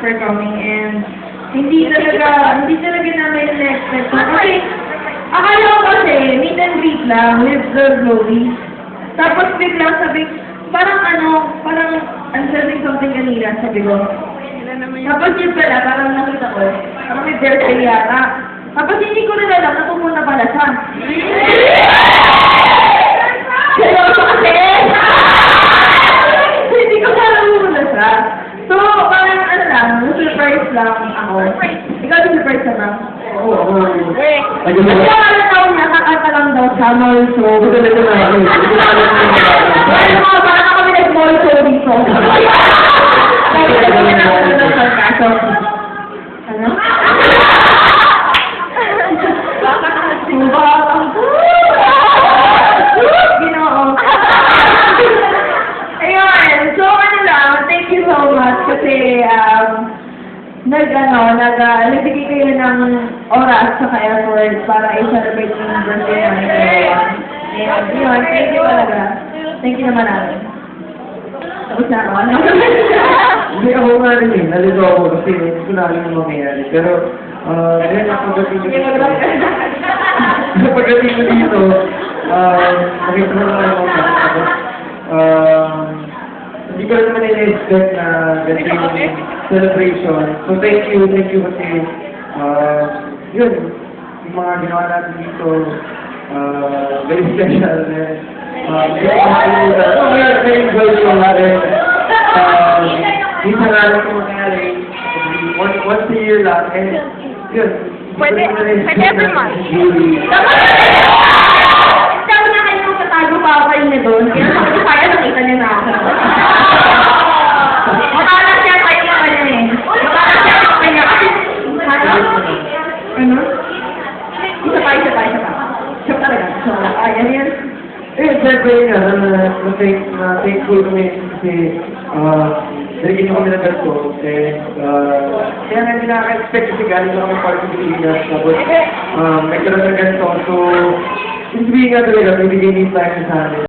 for coming and hindi talaga namin in-expect. Kasi, akala ko kasi, meet and greet lang with the Glory. Tapos biglang sabi, parang unselling something kanina, sabi ko. Tapos yun pala, parang nakita ko, parang may birthday yata. Tapos hindi ko rin alam na pumunta pala siya. Seryoso kasi! Hindi ko alam na pumunta siya. So, parang surprise lang ako. Ikaw din surprise ka ba? Oo. Kasi akala daw niya, kakanta lang daw siya, mall show. Pero mga parang kami nag-mall show dito. Kaya kami nag-mall ng sarkaso. Ano? Ginoo. Ayun, so thank you so much kasi nagbigay kayo ng oras sa effort para i-celebrate yung birthday namin. And yun, thank you talaga. Thank you naman namin. Tapos na ako, ano? Hindi ako nga rin eh. Nalito ako kasi hindi ko na alam yung mangyayari. Pero, ngayon ang pagdating ko dito. Pagdating ko dito, nakita ko naman ako tapos, hindi ko naman in-expect na ganito yung celebration. So thank you kasi, yun, yung mga ginawa natin dito, very special. Very enjoy ko nga rin. Minsan nga lang kung mangyari, once a year lang, and yun. Pwede every month. Sabi na kayo kung tatago pa ako kayo na doon, kaya sabi kaya nakita niya na ako. Makala siya kayo na kanya eh. Makala siya kanya kasi, ano? Isa pa. Siya talaga. Ayan yan. Eh, siyempre nga, thankful kami kasi nalagyan kami ng ganito. Kaya nga hindi nakaka-expect kasi galing na kami part of Pilipinas. Tapos, nagkaroon ng ganito. So, hindi nga talaga, bibigay ni Flash sa amin.